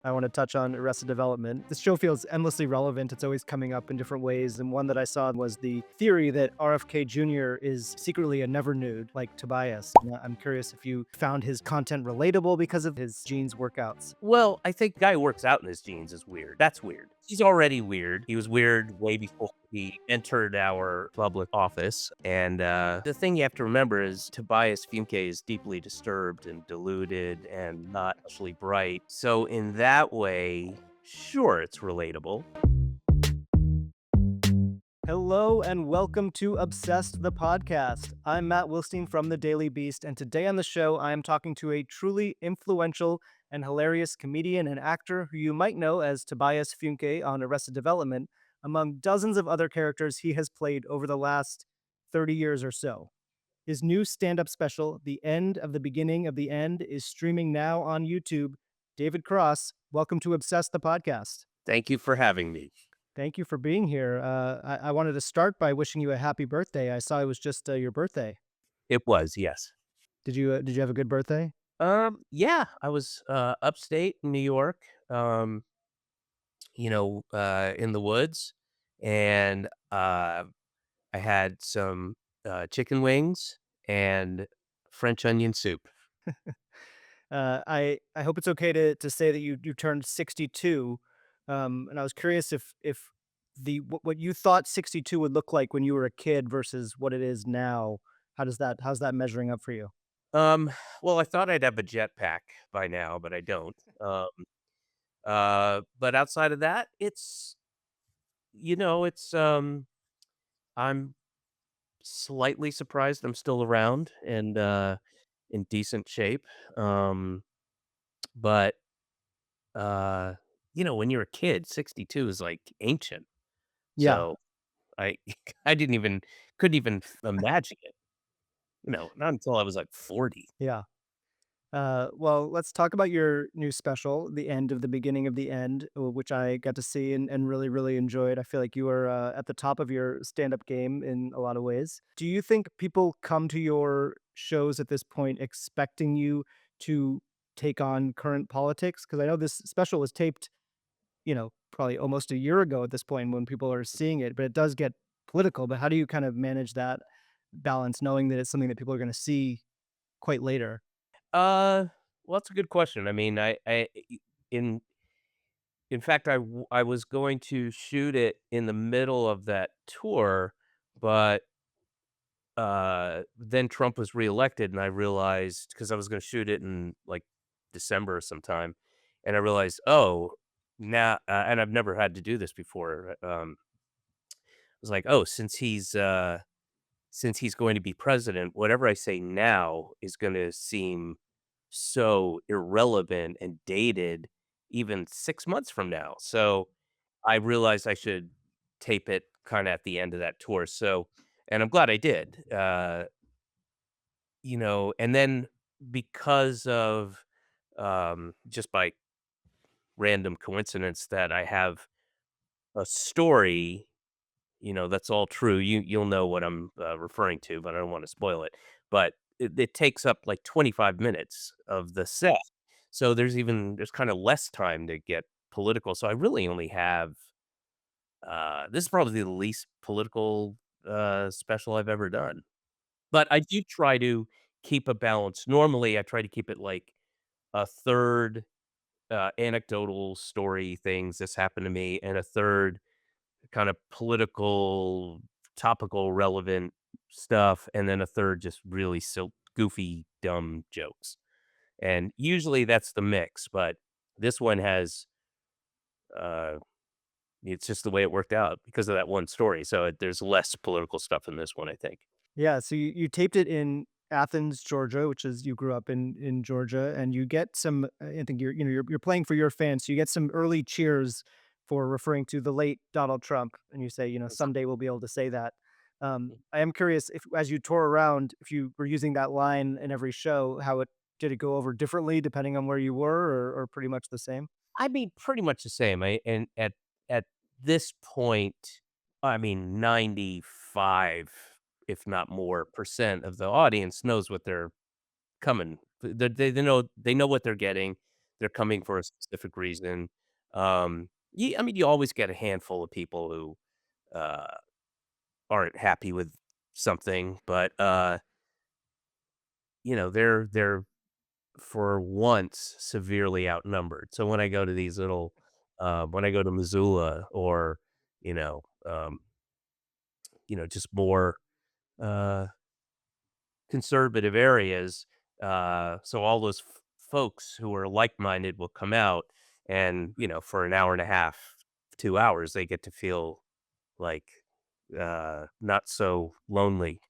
I want to touch on Arrested Development. This show feels endlessly relevant. It's always coming up in different ways. And one that I saw was the theory that RFK Jr. is secretly a never nude, like Tobias. And I'm curious if you found his content relatable because of his jeans workouts. Well, I think the guy who works out in his jeans is weird. That's weird. He's already weird. He was weird way before he entered our public office. And the thing you have to remember is Tobias Funke is deeply disturbed and deluded and not actually bright. So in that way, sure, it's relatable. Hello and welcome to Obsessed the Podcast. I'm Matt Wilstein from The Daily Beast, and today on the show, I am talking to a truly influential and hilarious comedian and actor who you might know as Tobias Funke on Arrested Development, among dozens of other characters he has played over the last 30 years or so. His new stand up special, The End of the Beginning of the End, is streaming now on YouTube. David Cross, welcome to Obsessed the Podcast. Thank you for having me. Thank you for being here. I wanted to start by wishing you a happy birthday. I saw it was just your birthday. It was, yes. Did you have a good birthday? Yeah, I was upstate in New York. In the woods, and I had some chicken wings and French onion soup. I hope it's okay to say that you turned 62. And I was curious if what you thought 62 would look like when you were a kid versus what it is now. How's that measuring up for you? Um, well, I thought I'd have a jetpack by now, but I don't. But outside of that, it's I'm slightly surprised I'm still around and in decent shape. But when you're a kid, 62 is like ancient. Yeah, So I I didn't even couldn't even imagine it, not until I was, like, 40. yeah. Well, let's talk about your new special, The End of the Beginning of the End, which I got to see and really, really enjoyed. I feel like you are at the top of your stand up game in a lot of ways. Do you think people come to your shows at this point expecting you to take on current politics? Because I know this special was taped, probably almost a year ago at this point when people are seeing it, but it does get political. But how do you kind of manage that balance knowing that it's something that people are going to see quite later? Well, that's a good question. I mean, in in fact, I was going to shoot it in the middle of that tour, but, then Trump was reelected, and I realized because I was gonna shoot it in, like, December or sometime, and I realized, "Oh, now" and I've never had to do this before, I was like, "Oh, since he's going to be president, whatever I say now is gonna seem so irrelevant and dated even 6 months from now." So, I realized I should tape it kinda at the end of that tour, and I'm glad I did, and then because of, just by random coincidence that I have a story, that's all true. You'll know what I'm, referring to, but I don't wanna spoil it. But it takes up, like, 25 minutes of the set. So there's kinda less time to get political. So I really only have, this is probably the least political, special I've ever done. But I do try to keep a balance. Normally, I try to keep it, like, a third, anecdotal story things, "This happened to me," and a third kind of political, topical, relevant stuff, and then a third just really goofy, dumb jokes. And usually that's the mix, but this one has, uh, it's just the way it worked out because of that one story. So there's less political stuff in this one, I think. Yeah, so you taped it in Athens, Georgia, which is you grew up in Georgia, and you get some. I think you're playing for your fans, so you get some early cheers for referring to the late Donald Trump, and you say, someday we'll be able to say that. I am curious if, as you tour around, if you were using that line in every show, how it did it go over differently depending on where you were, or pretty much the same? I mean, pretty much the same. And at this point, I mean, 95, if not more, percent of the audience knows what they're coming. They know what they're getting. they're coming for a specific reason. I mean, you always get a handful of people who, uh, aren't happy with something, but, they're for once severely outnumbered. So when I go to these little, when I go to Missoula or, you know, um, just more, uh, conservative areas, so all those folks who are like-minded will come out and, for an hour and a half, 2 hours, they get to feel like, not so lonely.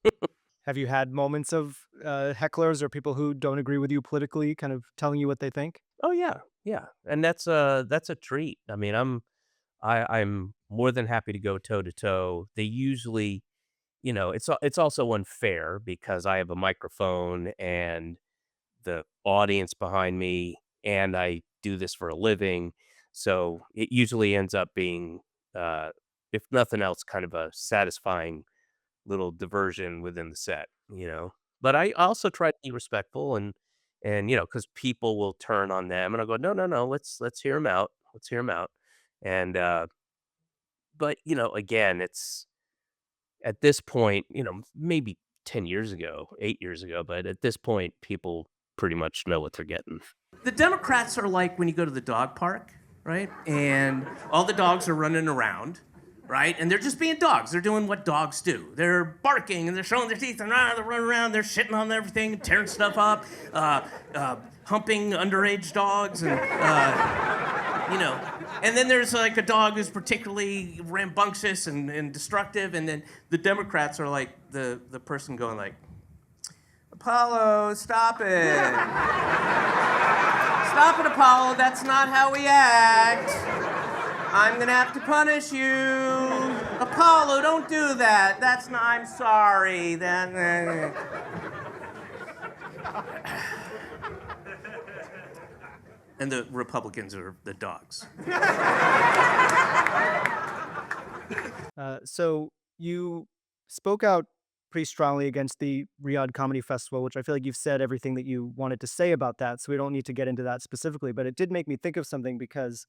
Have you had moments of, hecklers or people who don't agree with you politically kind of telling you what they think? Oh, yeah, yeah, and that's a treat. I mean, I'm more than happy to go toe to toe. They usually, it's also unfair because I have a microphone and the audience behind me, and I do this for a living, so it usually ends up being, uh, if nothing else, kind of a satisfying little diversion within the set, you know? But I also try to be respectful and, because people will turn on them, and I'll go, "No, no, no, let's hear him out. Let's hear him out." And, but, again, it's at this point, maybe 10 years ago, 8 years ago, but at this point, people pretty much know what they're getting. The Democrats are like when you go to the dog park, right? And all the dogs are running around, right? And they're just being dogs. They're doing what dogs do. They're barking and they're showing their teeth and they're running around. They're shitting on everything, tearing stuff up, humping underage dogs, and you know. And then there's like a dog who's particularly rambunctious and destructive, and then the Democrats are like the person going like, Apollo, stop it. Stop it, Apollo. That's not how we act. I'm gonna have to punish you. Apollo, don't do that. That's not, I'm sorry. And the Republicans are the dogs. So you spoke out pretty strongly against the Riyadh Comedy Festival, which I feel like you've said everything that you wanted to say about that, so we don't need to get into that specifically. But it did make me think of something because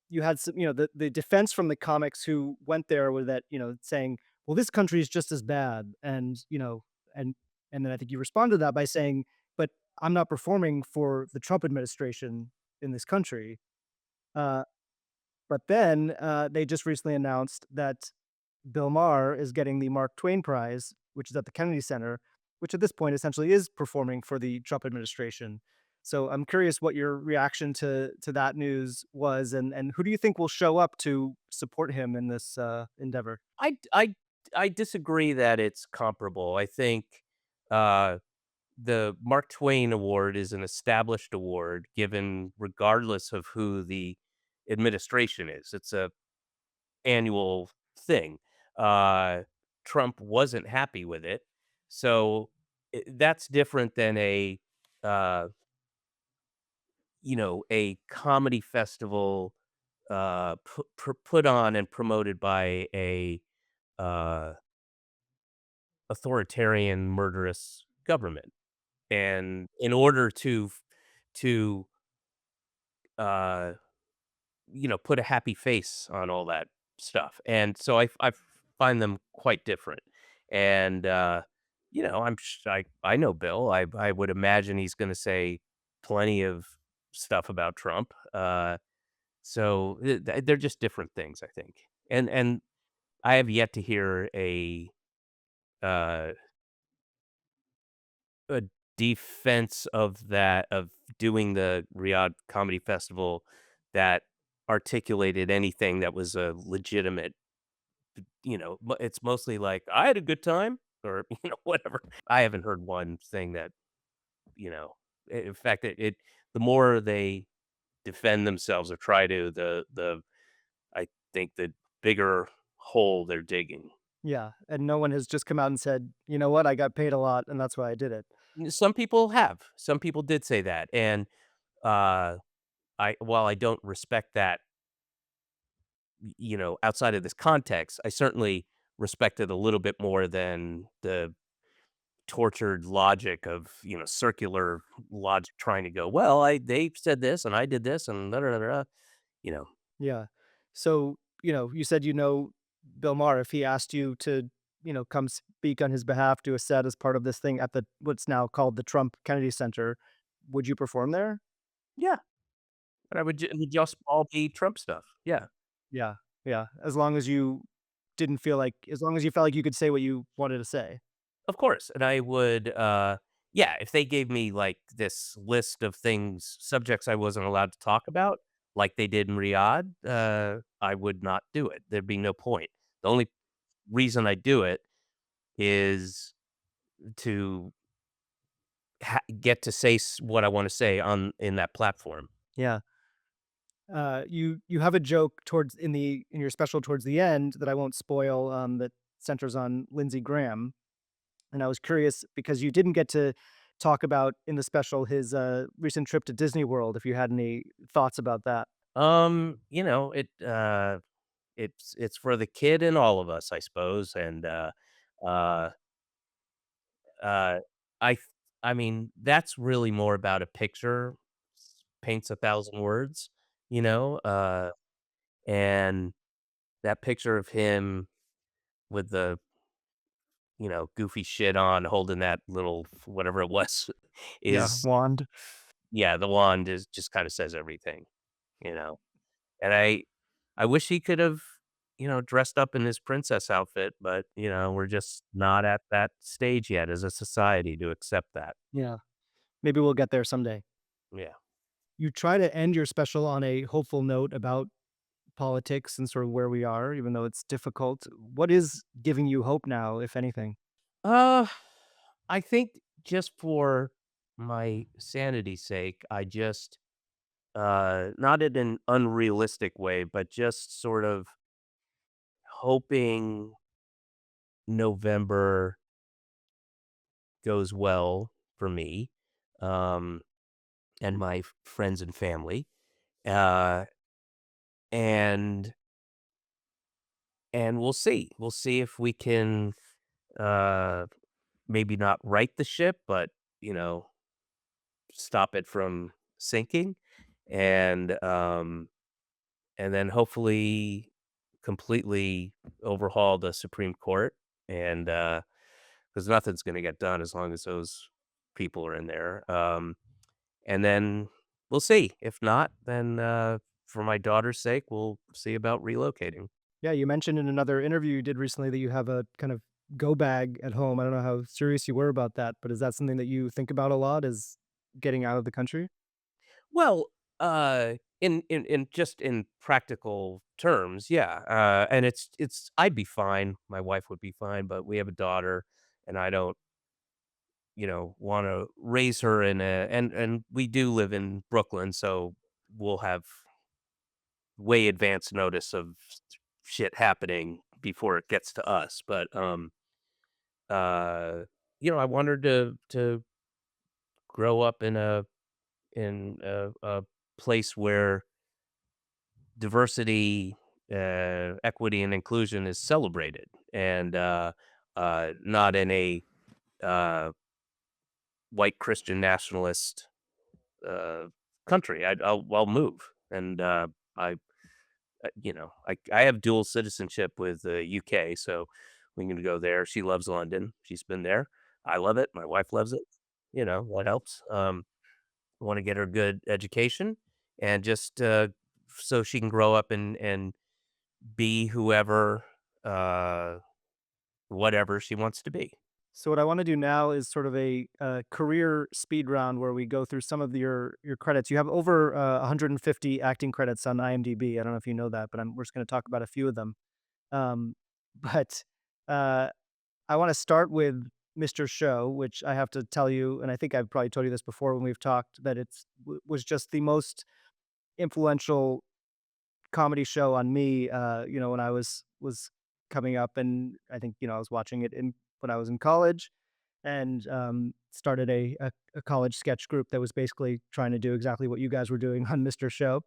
you had some, the defense from the comics who went there with that, saying, "Well, this country is just as bad," and and then I think you responded to that by saying, "But I'm not performing for the Trump administration in this country." Uh, but then they just recently announced that Bill Maher is getting the Mark Twain Prize, which is at the Kennedy Center, which at this point essentially is performing for the Trump administration. So I'm curious what your reaction to that news was, and who do you think will show up to support him in this endeavor? I disagree that it's comparable. I think, uh, the Mark Twain Award is an established award given regardless of who the administration is. It's a annual thing. Uh, Trump wasn't happy with it, so that's different than uh, a comedy festival put on and promoted by a uh, authoritarian, murderous government. And in order to uh, put a happy face on all that stuff. And so I find them quite different. And, I know Bill. I would imagine he's going to say plenty of stuff about Trump. So they're just different things, I think. And I have yet to hear uh, a defense of doing the Riyadh Comedy Festival that articulated anything that was a legitimate, it's mostly like, "I had a good time," or, whatever. I haven't heard one thing that, you know in fact, the more they defend themselves or try to, the I think the bigger hole they're digging. Yeah, and no one has just come out and said, "You know what? I got paid a lot, and that's why I did it." Some people have. Some people did say that, and, uh, while I don't respect that, outside of this context, I certainly respect it a little bit more than the tortured logic of, circular logic trying to go, "Well, I they said this and I did this and da da da da," you know? Yeah. So, you said Bill Maher, if he asked you to, come speak on his behalf, do a set as part of this thing at the what's now called the Trump Kennedy Center, would you perform there? Yeah, and it would just all be Trump stuff. Yeah, Yeah. Yeah. As long as you felt like you could say what you wanted to say. of course, and I would, yeah, if they gave me, like, this list of things subjects I wasn't allowed to talk about, like they did in Riyadh, I would not do it. There'd be no point. The only reason I do it is to get to say what I want to say on in that platform. Yeah. You have a joke towards in your special towards the end that I won't spoil, that centers on Lindsey Graham. And I was curious because you didn't get to talk about in the special his recent trip to Disney World, if you had any thoughts about that. It's for the kid in all of us, I suppose, and uh, uh, I th- I mean that's really more about a picture paints a thousand words, you know, and that picture of him with the goofy shit on, holding that little whatever it was, Yeah, is wand. yeah, the wand is just kind of says everything, you know. And I wish he could have, dressed up in his princess outfit, but, we're just not at that stage yet as a society to accept that. Yeah, maybe we'll get there someday. Yeah. You try to end your special on a hopeful note about politics and sort of where we are, even though it's difficult. What is giving you hope now, if anything? Uh, I think just for my sanity's sake, I just, not in an unrealistic way, but just sort of hoping November goes well for me, um, and my friends and family. Uh, and we'll see. We'll see if we can, uh, maybe not right the ship, but, you know, stop it from sinking, and, um, and then hopefully completely overhaul the Supreme Court, and, because nothing's gonna get done as long as those people are in there, and then we'll see. If not, then, for my daughter's sake, we'll see about relocating. Yeah, you mentioned in another interview you did recently that you have a kind of go bag at home. I don't know how serious you were about that, but is that something that you think about a lot, is getting out of the country? Well, in just in practical terms, yeah, and it's I'd be fine, my wife would be fine, but we have a daughter, and I don't, wanna raise her in a and we do live in Brooklyn, so we'll have way advance notice of shit happening before it gets to us, but, uh, I want her to grow up in a place where diversity, equity, and inclusion is celebrated, and not in a uh, white Christian nationalist uh, country. I'll move, and I I have dual citizenship with the UK, so we can go there. She loves London. She's been there. I love it. My wife loves it. That helps. Want to get her good education and just so she can grow up and be whoever, uh, whatever she wants to be. So what I want to do now is sort of a career speed round where we go through some of your credits. You have over 150 acting credits on IMDb. I don't know if you know that, but we're just going to talk about a few of them. Um, but uh, I want to start with Mr. Show, which I have to tell you, and I think I've probably told you this before when we've talked, that was just the most influential comedy show on me, when I was coming up, and I think, I was watching it in when I was in college, and, started a college sketch group that was basically trying to do exactly what you guys were doing on Mr. Show.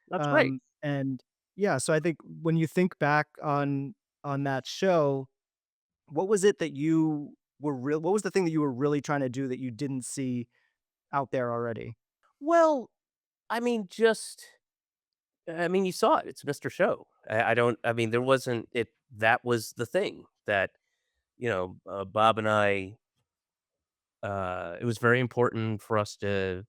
That's great. And yeah, so I think when you think back on that show, what was it that you were real what was the thing that you were really trying to do that you didn't see out there already? Well, I mean, just I mean, you saw it. It's Mr. Show. I don't I mean, there wasn't it that was the thing that, Bob and I, it was very important for us to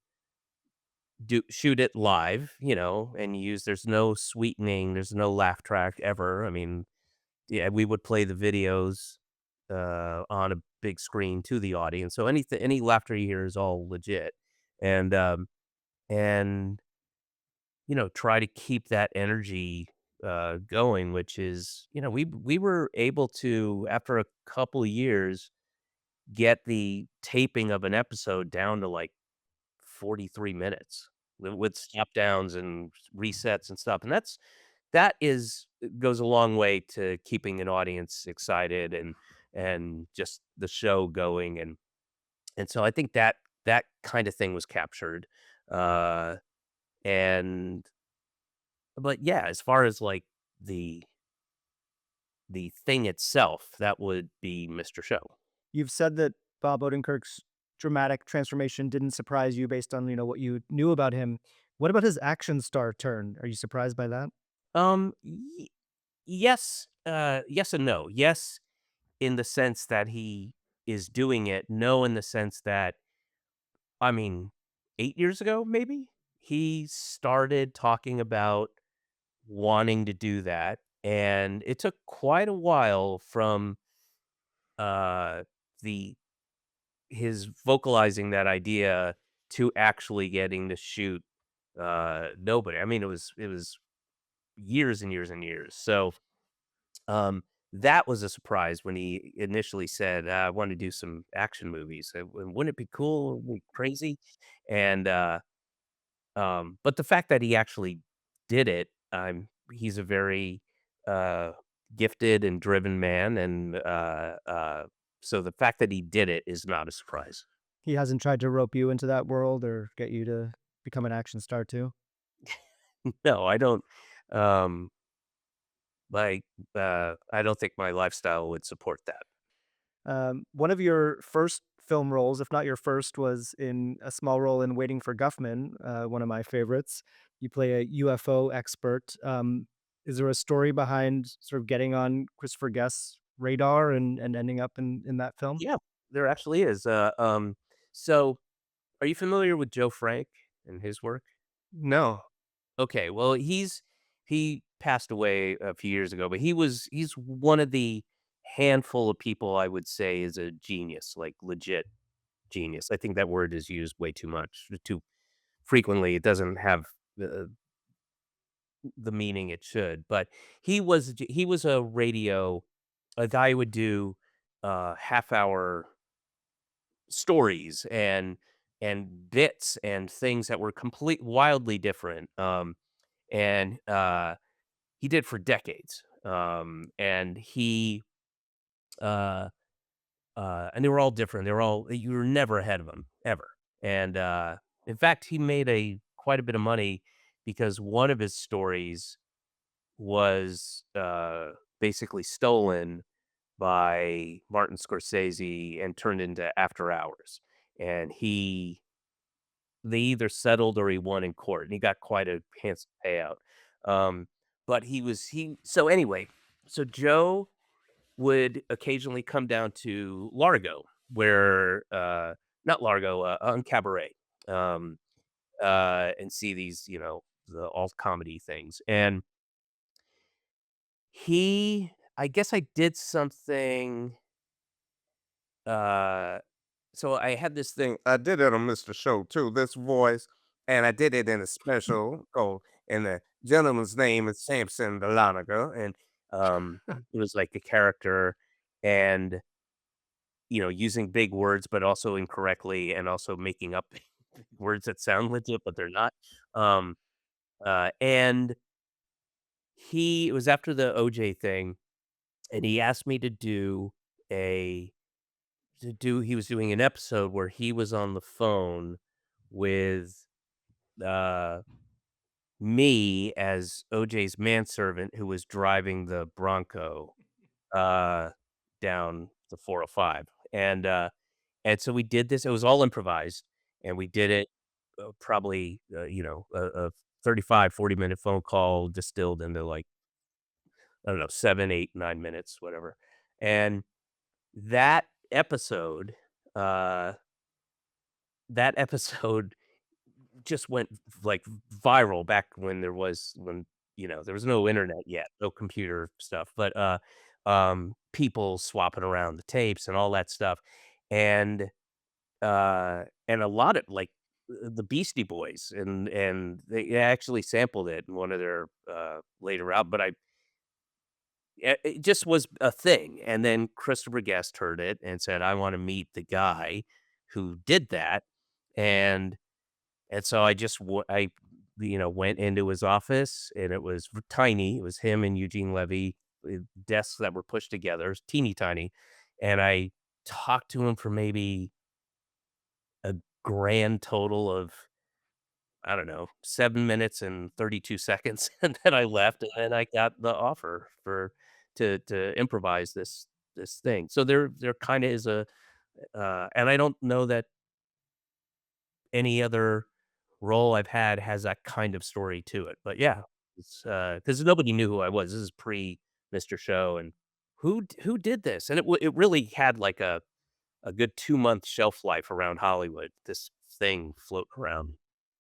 shoot it live, and use there's no sweetening, there's no laugh track ever. I mean, yeah, we would play the videos, on a big screen to the audience, so any laughter you hear is all legit, and, and, try to keep that energy, going, which is, we were able to, after a couple years, get the taping of an episode down to, like, 43 minutes with stop downs and resets and stuff, and that is goes a long way to keeping an audience excited and just the show going, and so I think that kinda thing was captured, uh, and but yeah, as far as, like, the the thing itself, that would be Mr. Show. You've said that Bob Odenkirk's dramatic transformation didn't surprise you based on, what you knew about him. What about his action star turn? Are you surprised by that? Y yes, yes and no. Yes, in the sense that he is doing it. No, in the sense that, I mean, 8 years ago, maybe, he started talking about wanting to do that, and it took quite a while from, uh, the his vocalizing that idea to actually getting to shoot, Nobody. I mean, it was years and years and years. So, that was a surprise when he initially said, "I want to do some action movies. Wouldn't it be cool? Wouldn't it be crazy?" And, but the fact that he actually did it, he's a very, uh, gifted and driven man, and, so the fact that he did it is not a surprise. He hasn't tried to rope you into that world or get you to become an action star too? No, I don't, um, like, I don't think my lifestyle would support that. One of your first film roles, if not your first, was in a small role in Waiting for Guffman, one of my favorites. You play a UFO expert. Is there a story behind sort of getting on Christopher Guest's radar and ending up in that film? Yeah, there actually is, so are you familiar with Joe Frank and his work? No. Okay, well, he passed away a few years ago, but he's one of the handful of people I would say is a genius, like legit genius. I think that word is used way too much, too frequently. It doesn't have the meaning it should. But he was a guy who would do half hour stories and bits and things that were complete wildly different. And He did for decades. And he and they were all different. They were all you were never ahead of him ever. And In fact, he made a quite a bit of money because one of his stories was basically stolen by Martin Scorsese and turned into After Hours. And they either settled or he won in court, and he got quite a handsome payout. Um, but he so anyway, so Joe would occasionally come down to Largo, where not Largo, on Cabaret, um, and see these, the alt comedy things. And I guess I did something. Uh, so I had this thing. I did it on Mr. Show too. This voice, and I did it in a special called. And the gentleman's name is Samson Delanaga, and it was like a character, and using big words, but also incorrectly, and also making up words that sound legit, but they're not. Um, and It was after the OJ thing, and he asked me a he was doing an episode where he was on the phone with, uh, me as OJ's manservant who was driving the Bronco, uh, down the 405. and so we did this. It was all improvised, and we did it, probably, a 35, 40-minute phone call distilled into, like, I don't know, 7, 8, 9 minutes, whatever, and that episode, uh that episode just went, like, viral back when there was no internet yet, no computer stuff, but, people swapping around the tapes and all that stuff, and, and a lot of, like, the Beastie Boys, and they actually sampled it in one of their, later but it just was a thing, and then Christopher Guest heard it and said, "I wanna meet the guy who did that," and so I just went into his office, and it was tiny. It was him and Eugene Levy, desks that were pushed together, it's teeny tiny, and I talked to him for maybe a grand total of, I don't know, 7 minutes and 32 seconds, and then I left, and then I got the offer to improvise this thing. So there kinda is and I don't know that any other role I've had has that kind of story to it, but yeah, it's, because nobody knew who I was. This is pre Mr. Show, and who did this? And it really had, like, a good 2-month shelf life around Hollywood, this thing floating around.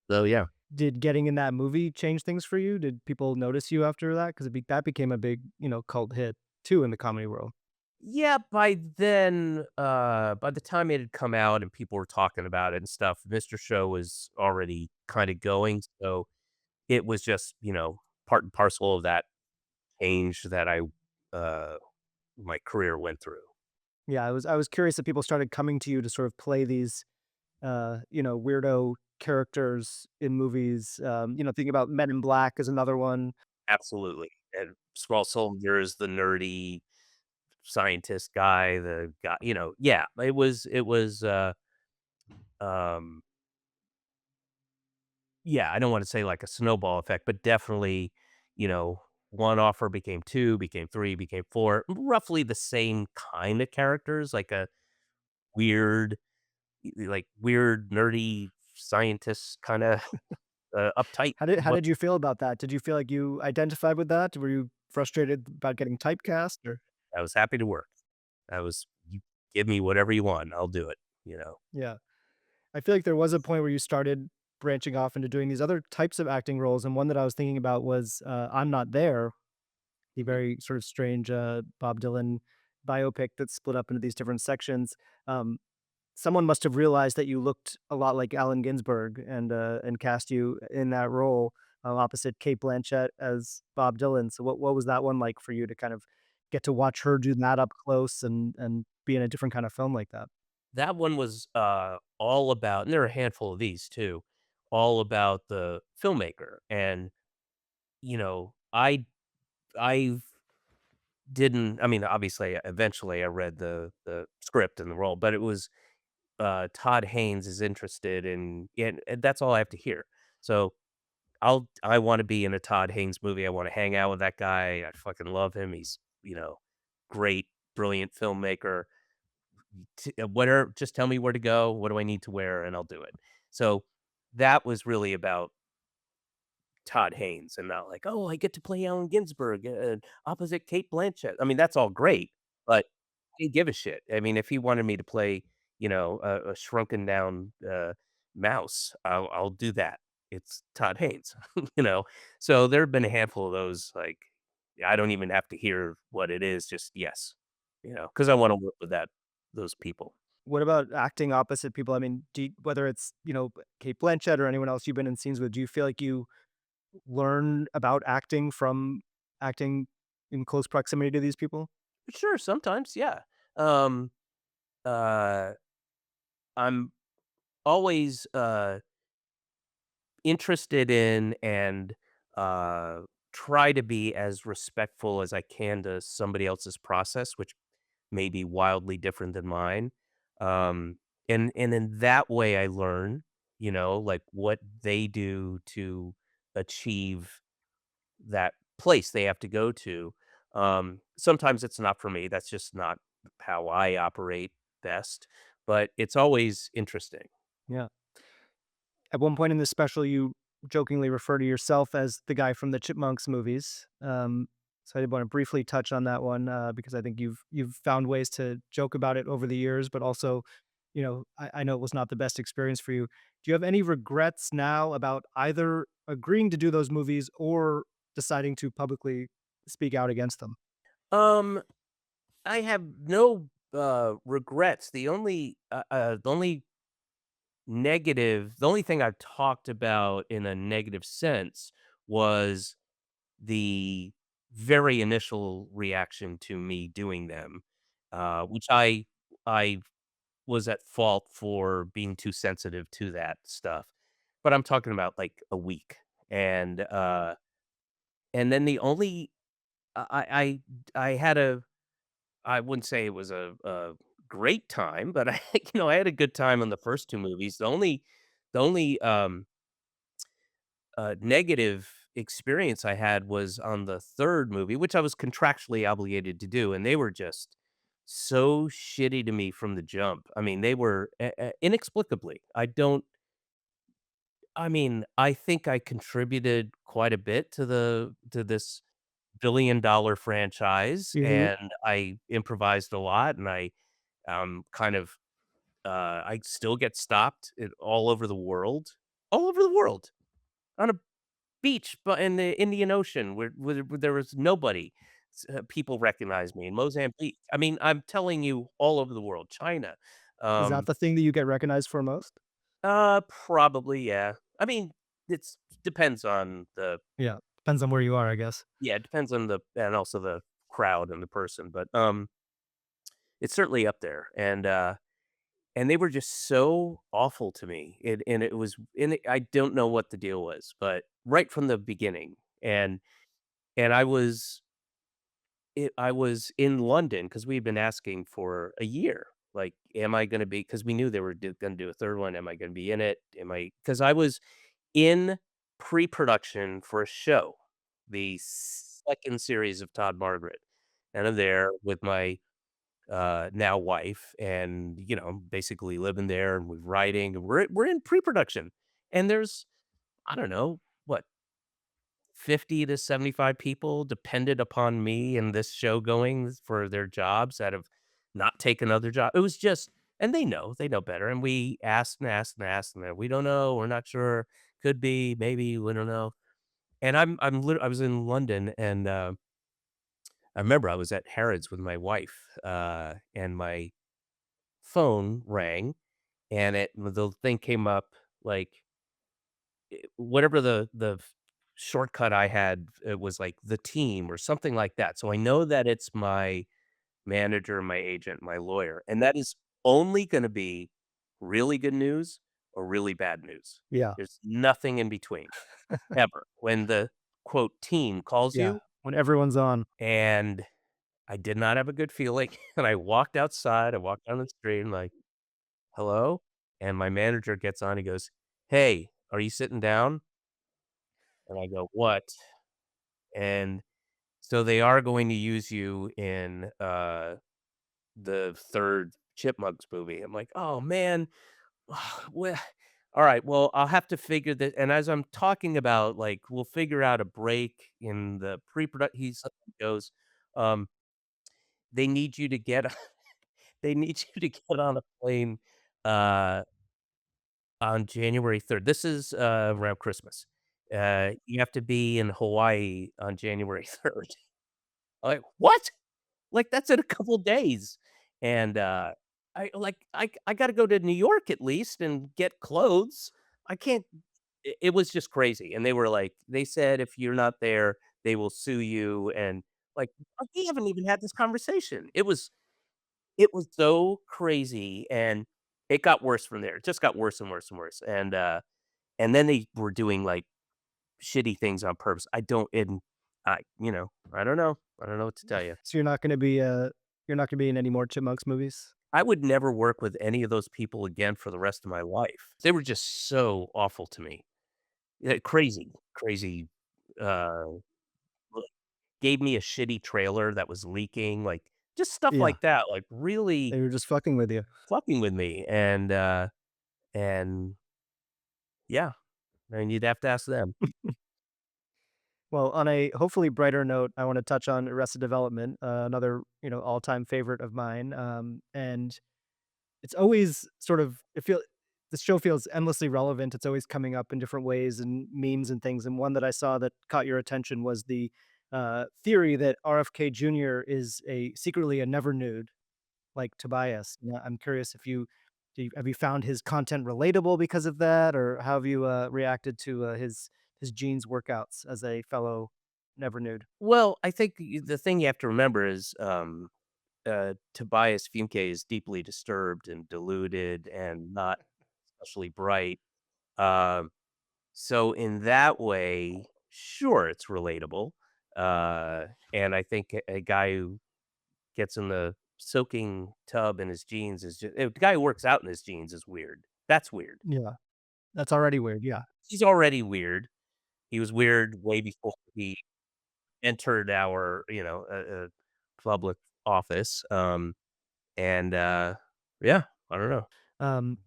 So, yeah. Did getting in that movie change things for you? Did people notice you after that? 'Cause that became a big, cult hit too in the comedy world. Yeah, by then, by the time it had come out and people were talking about it and stuff, Mr. Show was already kinda going, so it was just, part and parcel of that change that uh, my career went through. Yeah, I was curious if people started coming to you to sort of play these, weirdo characters in movies, thinking about Men in Black is another one. Absolutely, and Small Soldiers, the nerdy scientist guy, the guy yeah, um yeah, I don't wanna say like a snowball effect, but definitely, you know, 1 offer became 2, became 3, became 4, roughly the same kinda characters, like a weird weird, nerdy scientist kinda, uptight, How did you feel about that? Did you feel like you identified with that? Were you frustrated about getting typecast or I was happy to work. "You give me whatever you want, I'll do it," you know? yeah. I feel like there was a point where you started branching off into doing these other types of acting roles, and one that I was thinking about was, I'm Not There, the Mm, very sort of strange, Bob Dylan biopic that's split up into these different sections. Um, Someone must have realized that you looked a lot like Allen Ginsberg and cast you in that role, opposite Kate Blanchett as Bob Dylan. So what was that one like for you to kind of get to watch her do that up close and be in a different kind of film like that? that one was, all about and there are a handful of these too, all about the filmmaker, and, I didn't I mean, obviously, eventually, I read the script and the role, but it was, Todd Haynes is interested and that's all I have to hear. So, I wanna be in a Todd Haynes movie, I wanna hang out with that guy, I fucking love him, he's, great, brilliant filmmaker, whatever just tell me where to go, what do I need to wear, and I'll do it. So, that was really about Todd Haynes and not like, "Oh, I get to play Allen Ginsberg, opposite Kate Blanchett." I mean, that's all great, but I didn't give a shit. I mean, if he wanted me to play, a shrunken down, mouse, I'll do that. It's Todd Haynes, you know? So, there have been a handful of those, like, I don't even have to hear what it is, just yes, because I wanna work with those people. What about acting opposite people? I mean, whether it's, Kate Blanchett or anyone else you've been in scenes with, do you feel like you learn about acting from acting in close proximity to these people? Sure, sometimes, yeah. Um, uh, I'm always, interested in and, try to be as respectful as I can to somebody else's process, which may be wildly different than mine. Um, and in that way, I learn, like, what they do to achieve that place they have to go to. Sometimes it's not for me, that's just not how I operate. best, but it's always interesting. Yeah. At one point in this special, you jokingly refer to yourself as the guy from the Chipmunks movies. So I did want to briefly touch on that one because I think you've found ways to joke about it over the years, but also, I know it was not the best experience for you. Do you have any regrets now about either agreeing to do those movies or deciding to publicly speak out against them? Um, I have no, regrets. The only thing I've talked about in a negative sense was the very initial reaction to me doing them, which I was at fault for being too sensitive to that stuff, but I'm talking about, like, a week, and then the only I had a I wouldn't say it was a great time, but I I had a good time on the first 2 movies. The only negative experience I had was on the 3rd movie, which I was contractually obligated to do, and they were just so shitty to me from the jump. I mean, they were inexplicably. I think I contributed quite a bit to this billion-dollar franchise, Hmm. and I improvised a lot, and kind of, I still get stopped all over the world, on a beach, but in the Indian Ocean where there was nobody. People recognize me in Mozambique. I mean, I'm telling you all over the world, China. Is that Um, the thing that you get recognized for most? Probably, yeah. I mean, it's depends on the Yeah, depends on where you are, I guess. yeah, it depends on the and also the crowd and the person, but, it's certainly up there, and they were just so awful to me. I don't know what the deal was, but right from the beginning, and I was in London because 'cause we'd been asking for a year, like, am I gonna be? Because we knew they were gonna do a 3rd one, am I gonna be in it? Am I? Because I was in pre-production for a show, the 2nd series of Todd Margaret, and I'm there with my, now wife and, basically living there, and we're writing, and we're in pre-production, and there's, I don't know, what, 50 to 75 people depended upon me and this show going for their jobs that have not taken other job. It was just, and they know better, and we asked and asked and asked, and "We don't know, we're not sure, could be, maybe, we don't know." And I was in London, and, I remember I was at Harrods with my wife, and my phone rang, and the thing came up, like, whatever the shortcut I had, it was like "the team" or something like that, so I know that it's my manager, my agent, my lawyer, and that is only gonna be really good news or really bad news. Yeah, There's nothing in between, ever. When the, quote, "team" calls yeah. you, When everyone's on. and I did not have a good feeling, and I walked outside, I walked down the street, and like, "Hello?" And my manager gets on, he goes, "Hey, are you sitting down?" And I go, "What?" And so they are going to use you in, the 3rd Chipmunks movie. I'm like, "Oh, man, well, alright, well, I'll have to figure that." And as I'm talking about, like, we'll figure out a break in the pre-product he suddenly goes, um, "They need you to get they need you to get on a plane, uh, on January 3rd." This is, around Christmas. "You have to be in Hawaii on January 3rd." I'm like, "What?" Like, that's in a couple days, and, I gotta go to New York at least and get clothes. I can't it was just crazy, and they were like they said, "If you're not there, they will sue you," and, like, we haven't even had this conversation. It was so crazy, and it got worse from there. It just got worse and worse and worse, and then they were doing, like, shitty things on purpose. I don't and I don't know. I don't know what to tell you. So you're not gonna be in any more Chipmunks movies? I would never work with any of those people again for the rest of my life. They were just so awful to me. Yeah, crazy, crazy, uh, l gave me a shitty trailer that was leaking, like, just stuff Yeah, like that, like, really they were just fucking with you. fucking with me, and yeah, and you'd have to ask them. Well, on a hopefully brighter note, I wanna touch on Arrested Development, another, all-time favorite of mine, and it's always sort of this show feels endlessly relevant. It's always coming up in different ways and memes and things. And one that I saw that caught your attention was the theory that RFK Jr. is secretly a never nude, like Tobias. I'm curious if have you found his content relatable because of that, or how have you reacted to his jeans workouts as a fellow never nude? Well, I think the thing you have to remember is, Tobias Funke is deeply disturbed and deluded and not especially bright. Um, so in that way, sure, it's relatable. And I think a guy who gets in the soaking tub in his jeans is just the guy who works out in his jeans is weird. That's weird. Yeah, that's already weird. Yeah. He's already weird. He was weird way before he entered our, public office. And yeah, I don't know. Um,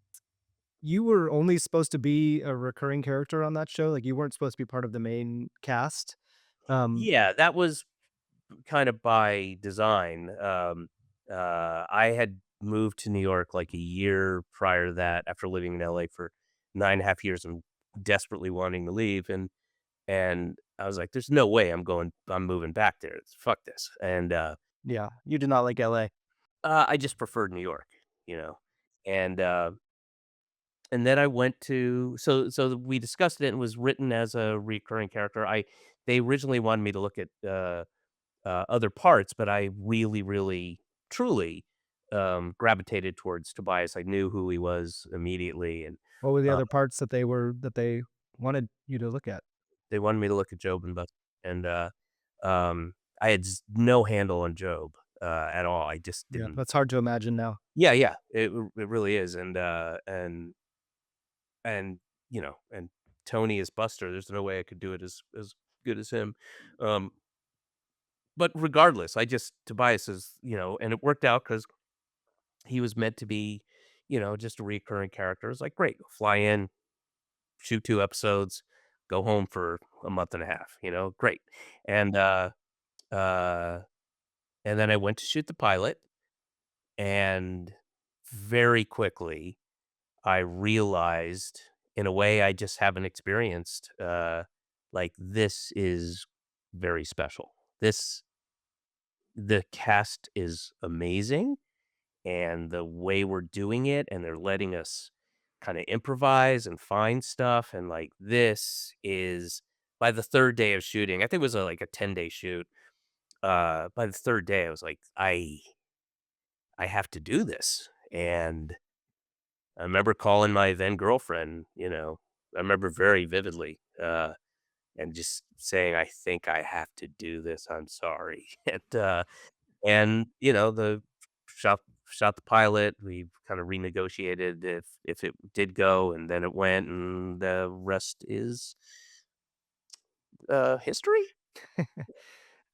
You were only supposed to be a recurring character on that show, like, you weren't supposed to be part of the main cast? Um, Yeah, that was kind of by design. I had moved to New York like a year prior to that after living in LA for 9.5 years and desperately wanting to leave. And I was like, there's no way I'm moving back there. Fuck this. And yeah, you did not like LA. I just preferred New York, you know. And and then I went to so we discussed it and it was written as a recurring character. They originally wanted me to look at other parts, but I really, really, truly, gravitated towards Tobias. I knew who he was immediately, and, What were the uh, other parts that they wanted you to look at? they wanted me to look at Job and Buster, and, I had no handle on Job, at all. I just Yeah, didn't. that's hard to imagine now. Yeah, yeah, it really is, and, and Tony as Buster, there's no way I could do it as good as him, um, but regardless, I just Tobias is, and it worked out because he was meant to be, just a recurring character. It's like, great, fly in, shoot 2 episodes, go home for a month and a half, great. And, uh, and then I went to shoot the pilot, and very quickly, I realized in a way I just haven't experienced, like, this is very special. The cast is amazing and the way we're doing it, and they're letting us kinda improvise and find stuff, and, like, this is by the 3rd day of shooting I think it was like a 10-day shoot, by the 3rd day, I was like, I have to do this," and I remember calling my then girlfriend, I remember very vividly, and just saying, "I think I have to do this, I'm sorry," and, the shot shot the pilot, we kinda renegotiated if it did go, and then it went, and the rest is, history?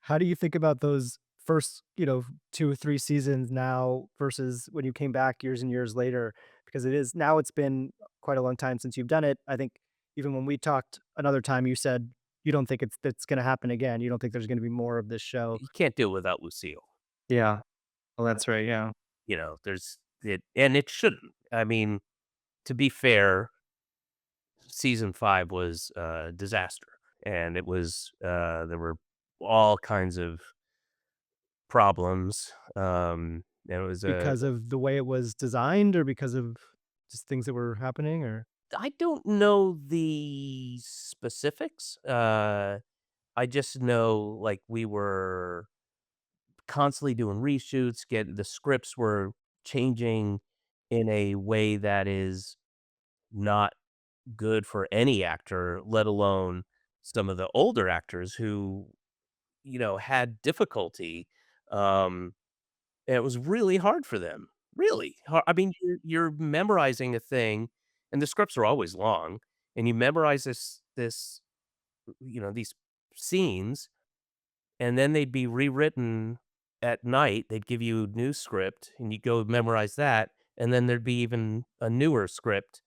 How do you think about those first, 2 or 3 seasons now versus when you came back years and years later? Because it's been quite a long time since you've done it. I think even when we talked another time, you said you don't think it's gonna happen again. You don't think there's gonna be more of this show. You can't do it without Lucille, Yeah. Well, that's right, yeah. there's it and it shouldn't. I mean, to be fair, season 5 was a disaster, and it was, there were all kinds of problems, and it was a Because of the way it was designed or because of just things that were happening or I don't know the specifics, I just know, like, we were constantly doing reshoots, the scripts were changing in a way that is not good for any actor, let alone some of the older actors who, had difficulty, um, and it was really hard for them, really har I mean, you're memorizing a thing, and the scripts are always long, and you memorize these scenes, and then they'd be rewritten at night, they'd give you a new script, and you go memorize that, and then there'd be even a newer script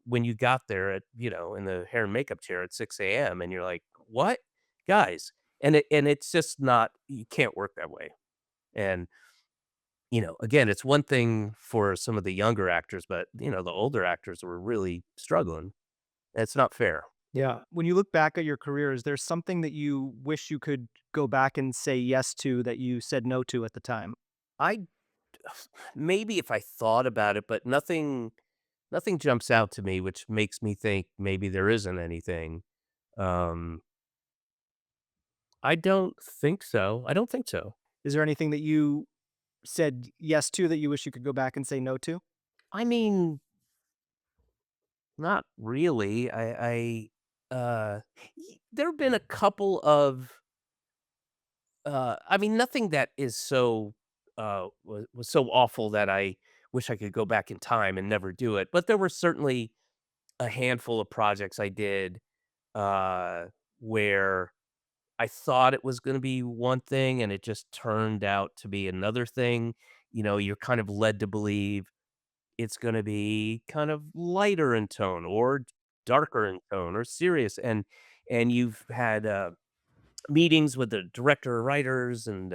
when you got there at, in the hair and makeup chair at 6 a.m., and you're like, "What? Guys?" And it's just not, you can't work that way. And, again, it's one thing for some of the younger actors, but, the older actors were really struggling. It's not fair. Yeah. When you look back at your career, is there something that you wish you could go back and say yes to that you said no to at the time? I maybe if I thought about it, but nothing jumps out to me, which makes me think maybe there isn't anything. Um, I don't think so. I don't think so. Is there anything that you said yes to that you wish you could go back and say no to? I mean, not really. There have been a couple of, I mean, nothing that is so, was so awful that I wish I could go back in time and never do it. But there were certainly a handful of projects I did, uh, where I thought it was gonna be one thing and it just turned out to be another thing. You're kind of led to believe it's gonna be kind of lighter in tone or darker in tone or serious, and you've had, meetings with the director or writers, and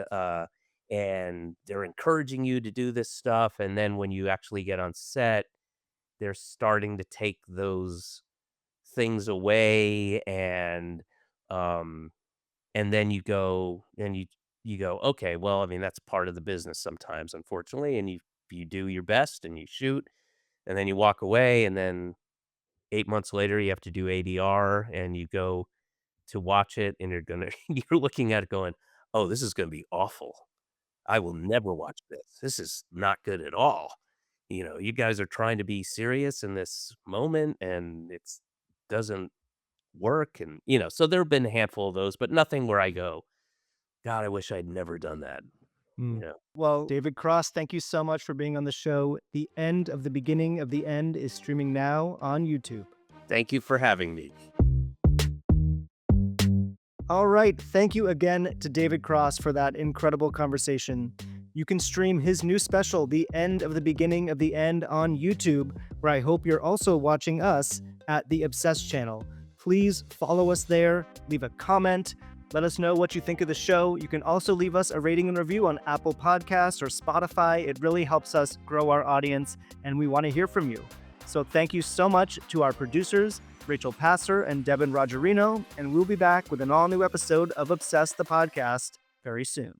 they're encouraging you to do this stuff, and then when you actually get on set, they're starting to take those things away, um and then you go, "Okay, well, I mean, that's part of the business sometimes, unfortunately," and you do your best and you shoot, and then you walk away, and then 8 months later, you have to do ADR, and you go to watch it, and you're looking at it going, "Oh, this is gonna be awful. I will never watch this. This is not good at all. You guys are trying to be serious in this moment, and it's doesn't work," and, so there have been a handful of those, but nothing where I go, "God, I wish I'd never done that." You Mm. know? Well, David Cross, thank you so much for being on the show. The End of the Beginning of the End is streaming now on YouTube. Thank you for having me. All right. Thank you again to David Cross for that incredible conversation. You can stream his new special, The End of the Beginning of the End, on YouTube, where I hope you're also watching us at the Obsessed channel. Please follow us there, leave a comment, let us know what you think of the show. You can also leave us a rating and review on Apple Podcasts or Spotify. It really helps us grow our audience, and we want to hear from you. So thank you so much to our producers, Rachel Passer and Devin Rogerino, and we'll be back with an all-new episode of Obsessed the Podcast very soon.